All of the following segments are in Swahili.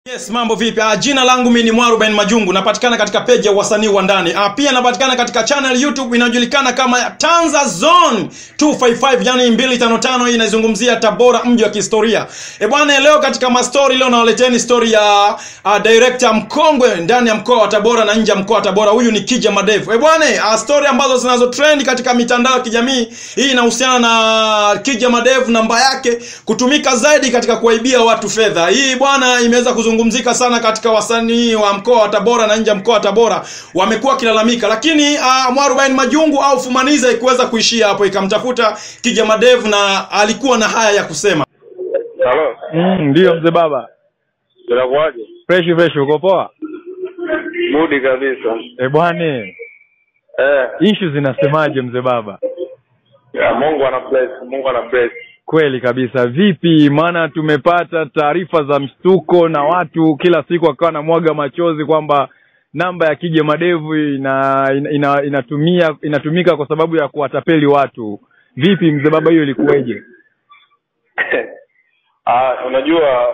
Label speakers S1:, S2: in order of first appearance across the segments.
S1: Yes, mambo vipi? Jina langu mimi ni Mwarubaini Majungu. Napatikana katika page ya wasanii wa ndani. Pia napatikana katika channel YouTube inayojulikana kama Tanza Zone 255, yani 255. Hii inazungumzia Tabora, mji wa kihistoria. Bwana, leo katika mastori leo nawaleteni story ya director mkongwe ndani ya mkoa wa Tabora na nje ya mkoa wa Tabora. Huyu ni Kija Madevu. Bwana, story ambazo zinazo trend katika mitandao ya kijamii. Hii inahusiana na Kija Madevu, namba yake kutumika zaidi katika kuwaibia watu fedha. Hii bwana imeweza kuzungumzika sana katika wasanii wa mkoa wa Tabora na nje ya mkoa wa Tabora, wamekuwa kilalamika, lakini Mwarubaini Majungu au Fumaniza ikuweza kuishia hapo, ikamtafuta Kija Madevu na alikuwa na haya ya kusema.
S2: Halo.
S3: Ndio mzee baba.
S2: Unakuaje?
S3: Fresh uko poa?
S2: Mudi kabisa.
S3: Bwana. Issue zinasemaje mzee baba?
S2: Ya Mungu ana bless.
S3: Kweli kabisa. Vipi? Maana tumepata taarifa za mshtuko na watu kila siku wakawa na mwaga machozi kwamba namba ya Kija Madevu inatumika kwa sababu ya kuwatapeli watu. Vipi mzee baba, hiyo ilikuwaje?
S2: Unajua,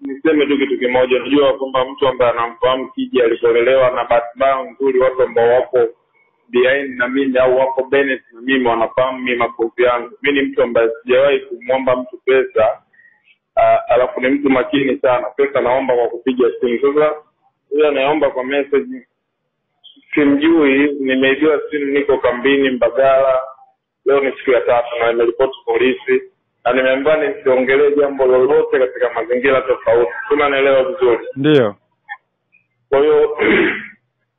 S2: niseme tu kitu kimoja. Unajua kwamba mtu ambaye anamfahamu Kija alipolelewa na background nzuri, watu ambao wako behind na mimi au wako Bennett na mimi wanafahamu mimi makofi yangu. Mimi ni mtu ambaye sijawahi kumwomba mtu pesa, alafu ni mtu makini sana. Pesa naomba kwa kupiga simu. Sasa huyo anaomba kwa message, simjui, nimeibiwa simu, niko kambini Mbagala. Leo ni siku ya 3 na nimeripoti polisi. Na nimeambiwa nisiongelee jambo lolote katika mazingira tofauti. Tunaelewa vizuri.
S3: Ndio.
S2: Kwa hiyo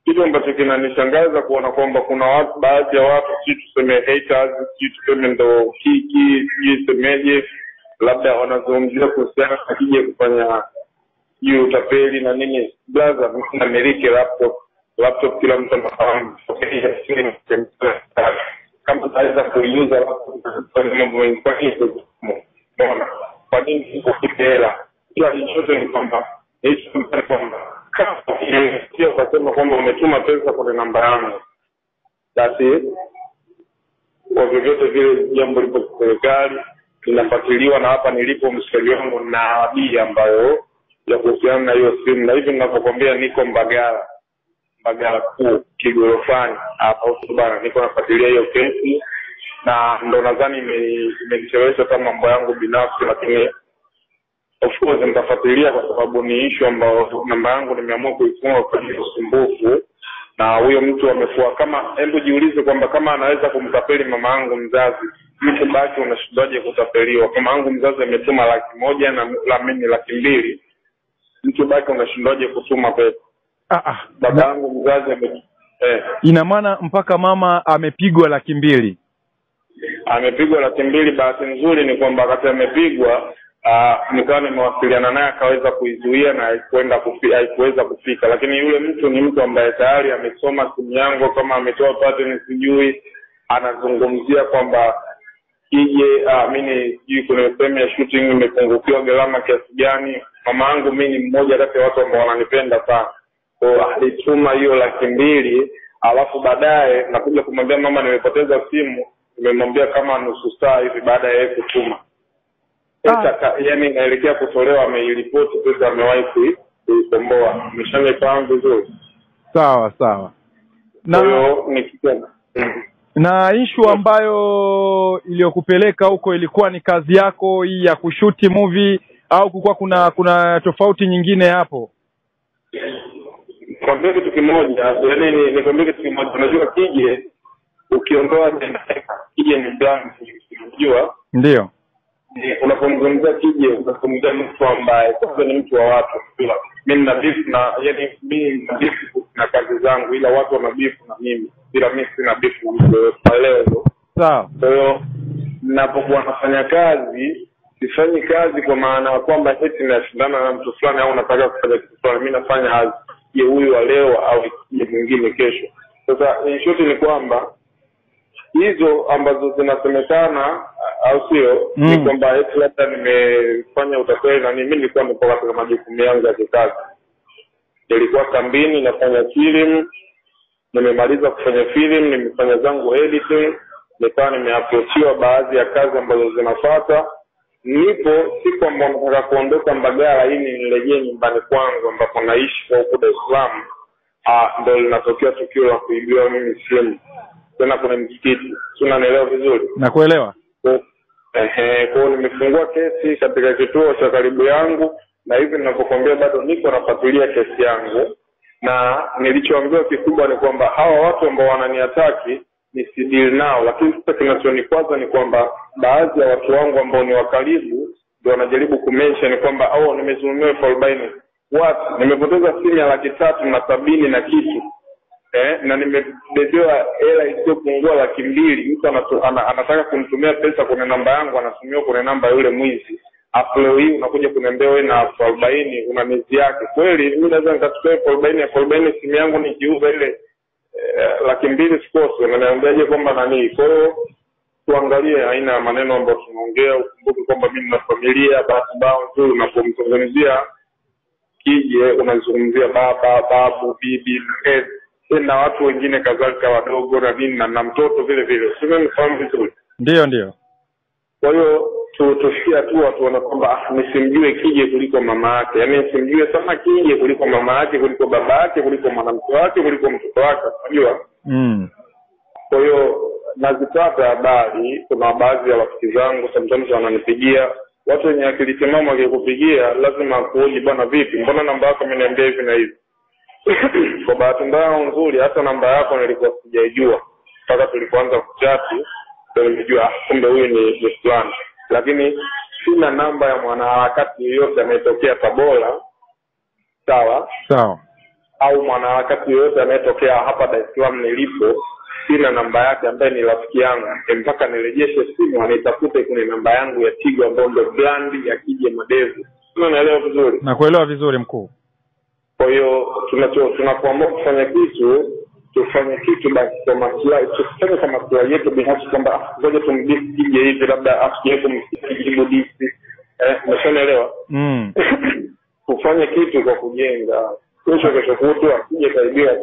S2: kitu ambacho kinanishangaza kuona kwamba kuna watu, baadhi ya watu, si tuseme haters, si tuseme ndo kiki, si tusemeje, labda wanazungumzia kuhusiana na Kija kufanya hiyo utapeli na nini. Blaza, na miliki laptop kila mtu anafahamu. Kama tunaweza kuiuza laptop mambo mengi, kwa hiyo mbona kwa nini usipe hela? Kila chochote ni kwamba sio kusema kwamba umetuma pesa kwa namba yangu. Basi kwa vyovyote vile jambo lipo serikali linafuatiliwa, na hapa nilipo mshikaji wangu na bia ambayo ya kuhusiana na hiyo simu, na hivi ninapokuambia niko Mbagala kuu Kigorofani hapa bana, niko nafuatilia hiyo kesi, na ndo nadhani imenichelewesha kama mambo yangu binafsi, lakini of course nitafuatilia kwa sababu ni issue ambayo namba yangu nimeamua kuifunga kwa usumbufu. Na huyo mtu amekuwa kama, hebu jiulize kwamba kama anaweza kumtapeli mama yangu mzazi, mtu baki unashindaje kutapeliwa? Kama yangu mzazi ametuma 100,000 na mimi 200,000, mtu baki unashindaje kutuma pesa? Baba yangu mzazi
S3: ina maana mpaka mama amepigwa 200,000.
S2: Amepigwa 200,000. Bahati nzuri ni kwamba wakati amepigwa nikawa nimewasiliana naye akaweza kuizuia na haikuweza kufika. Lakini yule mtu ni mtu ambaye tayari amesoma simu yangu, kama ametoa pattern sijui, anazungumzia kwamba Kija mimi sijui kuna sehemu ya shooting imepungukiwa gharama kiasi gani. Mama yangu mimi ni mmoja kati ya watu ambao wananipenda sana. Kwa alituma hiyo 200,000, alafu baadaye nakuja kumwambia mama nimepoteza simu, nimemwambia kama nusu saa hivi baada ya yeye kutuma. Yaani inaelekea kutolewa, ameiripoti pesa, amewahi kuikomboa. Umeshanifahamu vizuri?
S3: Sawa. Na issue ambayo iliyokupeleka huko ilikuwa ni kazi yako hii ya kushuti movie au kulikuwa kuna tofauti nyingine hapo?
S2: Nikwambie kitu kimoja, unajua Kija ukiondoa Kija ni brand, unajua?
S3: Ndio.
S2: Unapomzungumzia Kija unazungumzia mtu ambaye kwanza ni mtu wa watu. Mimi nina beef na, yani mimi na beef na kazi zangu, ila watu wana beef na mimi. Bila mimi sina beef na mtu, unaelewa?
S3: Sawa.
S2: Kwa hiyo ninapokuwa nafanya kazi, sifanyi kazi kwa maana kwamba eti nashindana na mtu fulani au nataka kufanya kitu fulani. Mimi nafanya kazi ya huyu wa leo au mwingine kesho. Sasa in short ni kwamba hizo ambazo zinasemekana au sio, ni kwamba eti labda nimefanya utapeli na mimi nilikuwa nipo katika majukumu yangu ya kikazi. Nilikuwa kambini nafanya film, nimemaliza kufanya film, nimefanya zangu editing, nikawa nimeapproachiwa baadhi ya kazi ambazo zinafuata. nipo siku ambapo nataka kuondoka Mbagala ili nirejee nyumbani kwangu ambapo naishi kwa huko Dar es Salaam, ndio linatokea tukio la kuibiwa mimi simu tena kuna msikiti. Unanielewa vizuri?
S3: Nakuelewa.
S2: Kwa nimefungua kesi katika kituo cha karibu yangu, na hivi ninapokuambia bado niko nafuatilia kesi yangu, na nilichoambiwa kikubwa ni kwamba hawa watu ambao wananiataki nisidili nao, lakini sasa kinachonikwaza ni kwamba baadhi ya watu wangu ambao ni wa karibu ndio wanajaribu kumention kwamba nimezulumiwa 40,000. What? Nimepoteza simu ya 370 na kitu. Na nimebezewa hela isiyopungua 200,000. Mtu anataka kunitumia pesa kwenye namba yangu, anatumia kwenye namba yule mwizi. Hapo leo hii unakuja kuniambia wewe na 40,000 una mizi yake. Kweli mimi naweza nikachukua 40,000 simu yangu nikiuza ile 200,000 sikosi. Unaniambiaje kwamba nani? Kwa hiyo tuangalie aina ya maneno ambayo tunaongea. Ukumbuke kwamba mimi na familia, babu nzuri, unapomzungumzia Kije unazungumzia baba, babu, bibi, na watu wengine kadhalika wadogo na nini na mtoto vile vile. Sio mfahamu vizuri.
S3: Ndio.
S2: Kwa hiyo tufikia tu watu wana kwamba nisimjue Kije kuliko mama yake. Yaani nisimjue sana Kije kuliko mama yake, kuliko baba yake, kuliko mwanamke wake, kuliko mtoto wake, unajua? Kwa hiyo nazipata habari, kuna baadhi ya rafiki zangu sometimes wananipigia, watu wenye akili timamu wakikupigia lazima kuoji bwana vipi? Mbona namba yako imeniambia hivi na hivi? Kwa bahati mbaya nzuri hata namba yako nilikuwa sijaijua mpaka tulipoanza kuchati ndio nilijua kumbe huyu ni fulani. Lakini sina namba ya mwanaharakati yoyote anayetokea Tabora, sawa au mwanaharakati yoyote anayetokea hapa Dar es Salaam nilipo. Sina namba yake ambaye ni rafiki yangu mpaka nirejeshe simu anitafute kwenye namba yangu ya Tigo ambayo ndio brand ya Kije Madevu. Unaelewa vizuri?
S3: Nakuelewa vizuri mkuu.
S2: Kwa hiyo tunapoamua kufanya kitu, tufanye kitu basi kwa maslahi, tusifanye kwa maslahi yetu binafsi kwamba ngoja tumdisi Kije hivi labda afike kumjibu disi. Umeshaelewa? Kufanya kitu kwa kujenga. Kesho kutwa Kije kaibiwa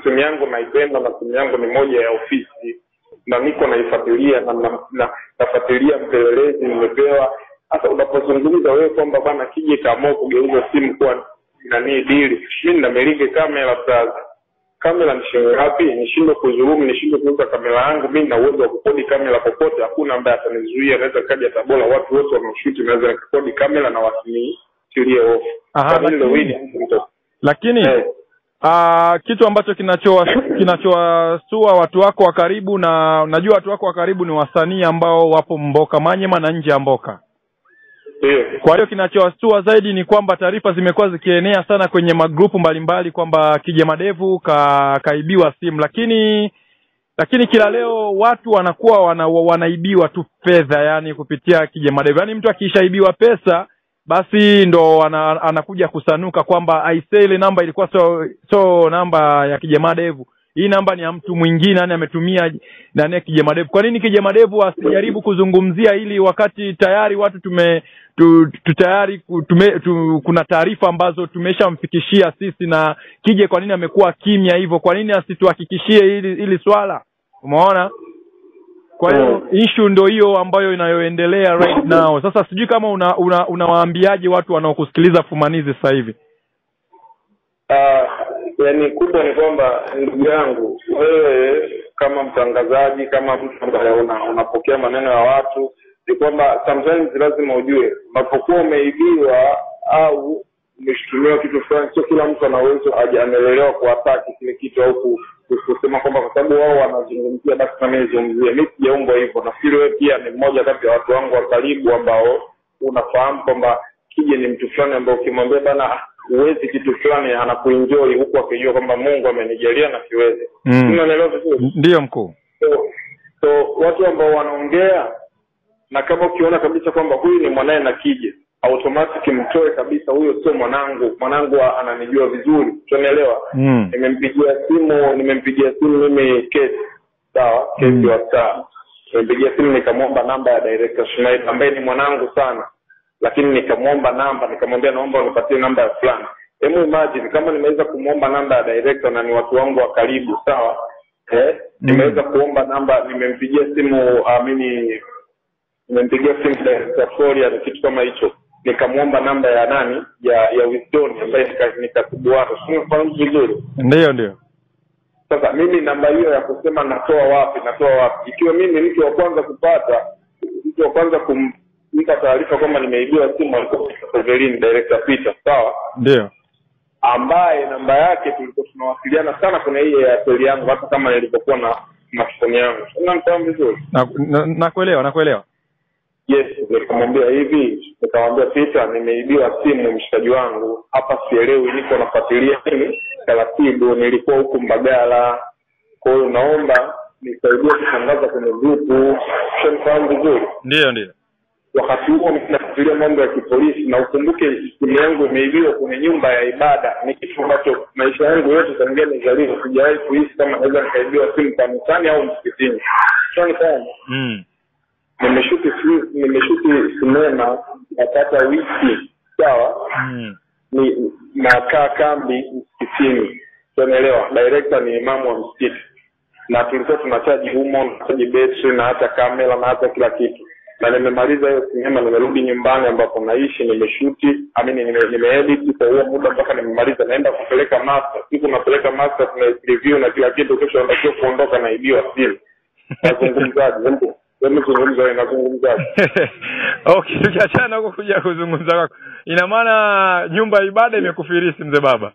S2: simu yangu naipenda na simu yangu ni moja ya ofisi na niko naifuatilia na nafuatilia mpelelezi nimepewa. Hata unapozungumza wewe kwamba bana Kije kaamua kugeuza simu kwa nani dili, mimi namelinge kamera ni shilingi ngapi? Nishindwe kuzurumu, nishindwe kuuza kamera yangu. Mimi na uwezo wa kukodi kamera popote, hakuna ambaye atanizuia. Naweza kaja Tabora, watu wote wanaoshoot naweza kukodi kamera na wasinichilie off.
S3: Lakini kitu ambacho kinachowastua watu wako wa karibu, na unajua watu wako wa karibu ni wasanii ambao wapo Mboka Manyema na nje ya Mboka. Kwa hiyo kinachowastua zaidi ni kwamba taarifa zimekuwa zikienea sana kwenye magrupu mbalimbali kwamba Kije Madevu kaibiwa simu, lakini kila leo watu wanakuwa wanaibiwa tu fedha, yani kupitia Kije Madevu. Yani mtu akishaibiwa pesa basi ndo anakuja kusanuka kwamba aisee ile namba ilikuwa so namba ya Kije Madevu. Hii namba ni ya mtu mwingine, yani ametumia ndani Kije Madevu. Kwa nini Kije Madevu asijaribu kuzungumzia ili wakati tayari watu kuna taarifa ambazo tumeshamfikishia sisi, na Kije kwa nini amekuwa kimya hivyo? Kwa nini asituhakikishie ili swala? Umeona? Kwa hiyo issue ndio hiyo ambayo inayoendelea right now. Sasa sijui kama unawaambiaje watu wanaokusikiliza Fumanizi sasa hivi.
S2: Yani kubwa ni kwamba ndugu yangu, wewe kama mtangazaji, kama mtu ambaye unapokea maneno ya watu, ni kwamba sometimes lazima ujue unapokuwa umeibiwa au umeshtumiwa kitu fulani, sio kila mtu ana uwezo amelelewa kuataki kile kitu au kusema kwamba kwa sababu wao wanazungumzia basi na mimi nizungumzie. Mimi sijaumbwa hivyo. Nafikiri wewe pia ni mmoja kati ya watu wangu wa karibu ambao unafahamu kwamba Kije ni mtu fulani ambao ukimwambia bana uwezi kitu fulani anakuenjoy huku akijua kwamba Mungu amenijalia na siwezi. Unaelewa vizuri?
S3: Ndio mkuu.
S2: So watu ambao wanaongea, na kama ukiona kabisa kwamba huyu ni mwanae na Kije, automatic mtoe kabisa, huyo sio mwanangu ananijua vizuri. Tunaelewa? Nimempigia simu mimi kesi, sawa? Kesi wa saa. Nimempigia simu nikamwomba namba ya director Schneider ambaye ni mwanangu sana. Lakini nikamwomba namba, nikamwambia naomba unipatie namba ya fulani. Hebu imagine kama nimeweza kumwomba namba ya director na ni watu wangu wa karibu, sawa? Nimeweza kuomba namba, nimempigia simu nimempigia simu Director Floria na kitu kama hicho, nikamwomba namba ya nani ya Wisdom ambaye nikatibu watu. Unafahamu vizuri?
S3: Ndio.
S2: Sasa mimi namba hiyo ya kusema natoa wapi ikiwa mimi mtu wa kwanza kupata, mtu wa kwanza kumpa taarifa kwamba nimeibiwa simu alikuwa Severin Director Peter, sawa?
S3: Ndio.
S2: Ambaye namba yake tulikuwa tunawasiliana sana kwenye hii ya teli yangu hata kama nilipokuwa na smartphone yangu. Unafahamu vizuri?
S3: Nakuelewa.
S2: Yes, nikamwambia hivi, nikamwambia Peter, nimeibiwa simu mshikaji wangu. Hapa sielewi, niko nafuatilia nini taratibu, nilikuwa huko Mbagala. Kwa hiyo naomba nisaidie kutangaza kwenye grupu. Unafahamu vizuri?
S3: Ndio.
S2: Wakati huo ninafikiria mambo ya kipolisi, na ukumbuke simu yangu imeibiwa kwenye nyumba ya ibada. Ni kitu ambacho maisha yangu yote tangia nizaliwe sijawahi kuishi kama naweza nikaibiwa simu kanisani au msikitini. Unafahamu? Nimeshuti sinema napata wiki, sawa? Ni nakaa kambi msikitini. Unaelewa? Director ni imamu wa msikiti. Na tulikuwa tunachaji humo, tunachaji betri na hata kamera na hata kila kitu. Na nimemaliza hiyo sinema, nimerudi nyumbani ambapo naishi, nimeshuti, nimeedit kwa huo muda mpaka nimemaliza, naenda kupeleka master. Siku napeleka master, tuna review na kila kitu, kesho ndio kuondoka na ibiwa simu. Nazungumzaje? Nazungumzaje?
S3: Okay, tukiachana huko kuja kuzungumza kwako. Ina maana nyumba ibada imekufirisi mzee baba?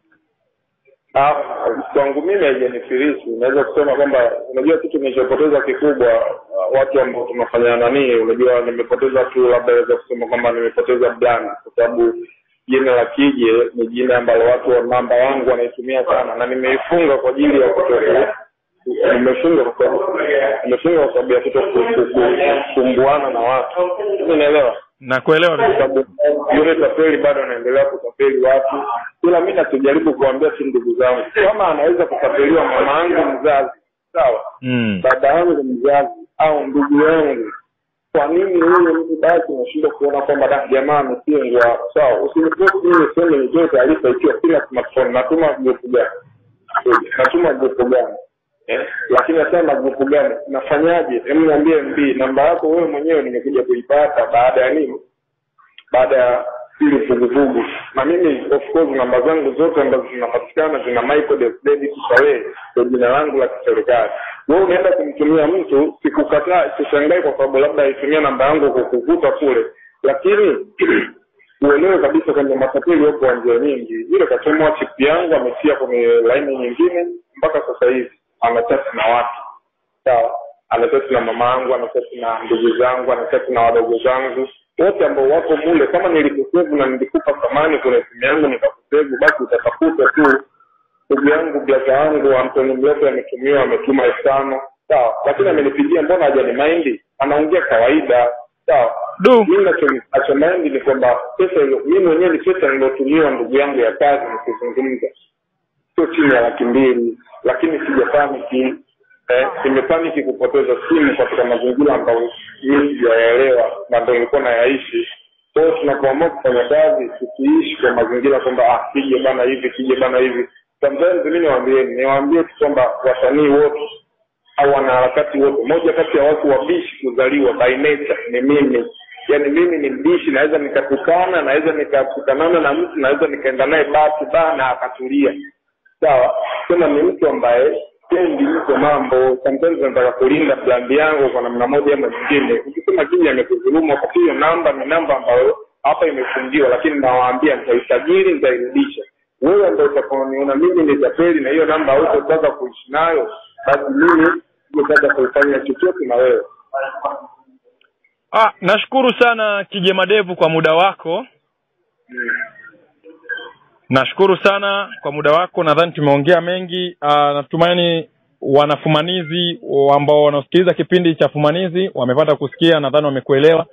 S2: Kwangu mimi haijanifirisi. Naweza kusema kwamba unajua kitu nilichopoteza kikubwa, watu ambao tunafanya unajua nimepoteza tu, labda naweza kusema kwamba nimepoteza brand, kwa sababu jina la Kije ni jina ambalo watu wa namba yangu wanaitumia sana, na nimeifunga kwa ajili ya kutoka. Nimefunga kwa sababu ya kutokusumbuana na watu. Unaelewa?
S3: Nakuelewa.
S2: Sababu yule tapeli bado anaendelea kutapeli watu. Ila mimi najaribu kuambia tu ndugu zangu, kama anaweza kutapeliwa mama yangu mzazi, sawa? Baba yangu mzazi au ndugu yangu, kwa nini huyo mtu basi anashindwa kuona kwamba jamaa amepingwa? Sawa, usiniposti mimi sema ni jote taarifa ikiwa kila smartphone natuma grupu gani. Lakini nasema grupu gani? Nafanyaje? Hebu niambie MB, namba yako wewe mwenyewe nimekuja kuipata baada ya nini? Baada ya ile vuguvugu. Na mimi of course namba zangu zote ambazo zinapatikana zina Michael David Kusawe, ndio jina langu la kiserikali. Wewe unaenda kumtumia mtu, sikukataa, sishangai kwa sababu labda aitumia namba yangu kukuvuta kule. Lakini uelewe kabisa kwamba matapeli wapo njia nyingi. Ile kachomwa chip yangu ametia kwenye line nyingine mpaka sasa hivi anachati na watu. Sawa, anachati na mama yangu, anachati na ndugu zangu, anachati na wadogo zangu, wote ambao wako mule. Kama nilikusevu na nilikupa thamani kwenye simu yangu nikakusevu, basi utatafuta tu ndugu yangu, biashara yangu Anthony Mleto ametuma 5,000. Sawa, lakini amenipigia mbona hajanimaindi? Anaongea kawaida. Sawa. Mimi nachomindi ni kwamba pesa hiyo mimi mwenyewe ni pesa nilotumiwa ndugu yangu ya kazi nikizungumza. Sio chini ya 200,000, lakini sijapaniki. Nimepaniki kupoteza simu katika mazingira ambayo mimi sijaelewa na ndio nilikuwa nayaishi. Kwa hiyo tunapoamua kufanya kazi tusiishi kwa mazingira kwamba kije bana hivi. Sometimes mimi niwaambie kwamba wasanii wote au wanaharakati wote, moja kati ya watu wabishi kuzaliwa by nature ni mimi. Yaani mimi ni mbishi, naweza nikatukana, naweza nikafukanana na mtu, naweza nikaenda naye basi na akatulia. Sawa, sema ni mtu ambaye sendi mtu mambo, sometimes nataka kulinda brand yangu kwa namna moja ama nyingine. Ukisema kile amekudhulumu, kwa hiyo namba ni namba ambayo hapa imefungiwa, lakini nawaambia nitaisajili, nitairudisha. Wewe ndio utakaoniona mimi ni tapeli na hiyo namba hutotaka kuishi nayo, basi mimi nataka kufanya chochote na wewe.
S3: Nashukuru sana Kije Madevu kwa muda wako. Nashukuru sana kwa muda wako. Nadhani tumeongea mengi. Natumaini wanafumanizi ambao wanasikiliza kipindi cha Fumanizi wamepata kusikia, nadhani wamekuelewa.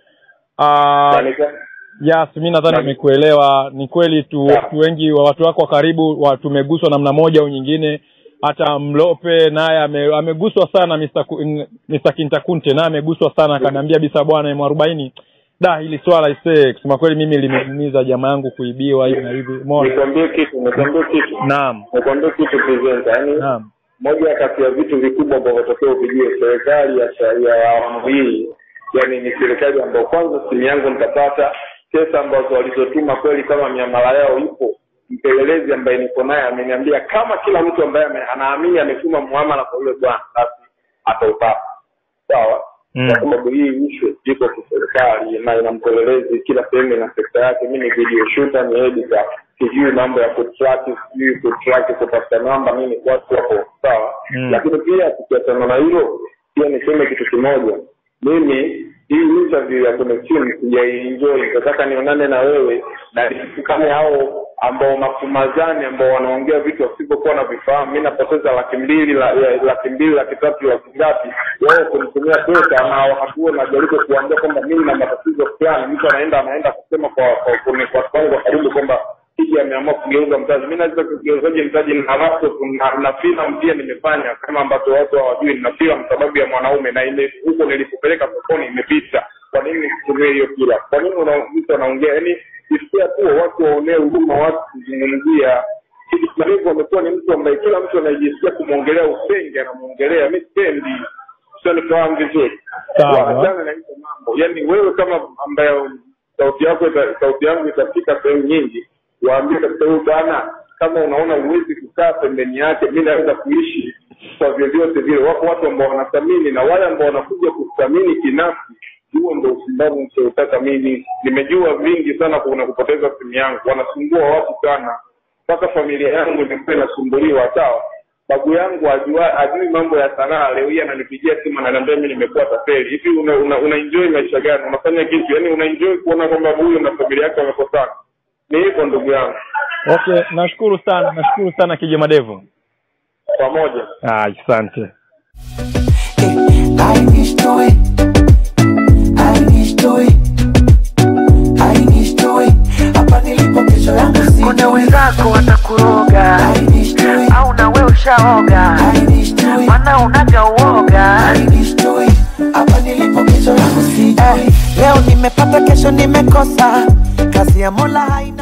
S3: Yes, mimi nadhani wamekuelewa. Ni kweli tu wengi wa watu wako wa karibu tumeguswa namna moja au nyingine. Hata Mlope naye ameguswa sana, Mr. Kintakunte naye ameguswa sana, akaniambia bisa bwana M40 hili swala kusema kweli mimi limeumiza jamaa yangu kuibiwa hivi na hivi.
S2: Nikwambie kitu.
S3: Naam.
S2: Nikwambie kitu presenter. Yaani moja kati ya vitu vikubwa ambavyo tokeo kujue serikali ya awamu hii yani ni serikali ambayo kwanza simu yangu nitapata pesa ambazo walizotuma kweli kama miamala yao ipo. Mpelelezi ambaye niko naye ameniambia kama kila mtu ambaye anaamini ametuma muamala kwa yule bwana basi ataupata. Sawa? Kwa sababu hii issue iko kwa serikali na ina mpelelezi kila sehemu na sekta yake. Mimi ni video shooter, ni editor, sijui mambo ya kutrack, kupata namba, mimi watu wako sawa. Lakini pia tukiachana na hilo, pia niseme kitu kimoja. Mimi hii interview ya connection sijaenjoy. Nataka nionane na wewe na kama hao ambao mafumazani ambao wanaongea vitu wasivyokuwa na vifahamu. Mimi napoteza 200,000 300,000 ngapi wao kunitumia pesa na hakuwa na jaribu kuambia kwamba mimi na matatizo fulani. Mtu anaenda kusema kwa kwangu karibu kwamba hiki ameamua kugeuza mtaji. Mimi naweza kugeuzaje mtaji na laptop na film pia nimefanya kama ambacho watu hawajui na film sababu ya mwanaume na ile huko nilipopeleka sokoni imepita. Kwa nini nitumie hiyo kila? Kwa nini mtu anaongea yani isikia tu watu waonee huruma watu kuzungumzia hivi Marevu amekuwa ni mtu ambaye kila mtu anajisikia kumuongelea usenge anamuongelea. Mimi sipendi sio nifahamu vizuri. Achana na hizo mambo. Yani wewe kama ambaye sauti yangu itafika sehemu nyingi waambie kabisa huyu bwana kama unaona uwezi kukaa pembeni yake mimi naweza kuishi kwa vyovyote vile. Wapo watu ambao wanathamini na wale ambao wanakuja kuthamini kinafsi. Huo ndio usimbavu msiotaka. Mimi nimejua vingi sana kuna kupoteza simu yangu. Wanasumbua watu sana. Mpaka familia yangu imekuwa inasumbuliwa. Sawa. Babu yangu ajui mambo ya sanaa. Leo hii ananipigia simu ananiambia mimi nimekuwa tafeli. Hivi una enjoy maisha gani? Unafanya kitu yani una enjoy kuona kwamba huyu na familia yake wamekosana. Ni hivyo ndugu yangu.
S3: Okay, nashukuru sana Kijema Devo.
S2: Pamoja.
S3: Asante.
S4: Kuna wenzako watakuroga au na wewe ushaoga maana unaga uoga. Leo nimepata kesho nimekosa, kazi ya Mola haina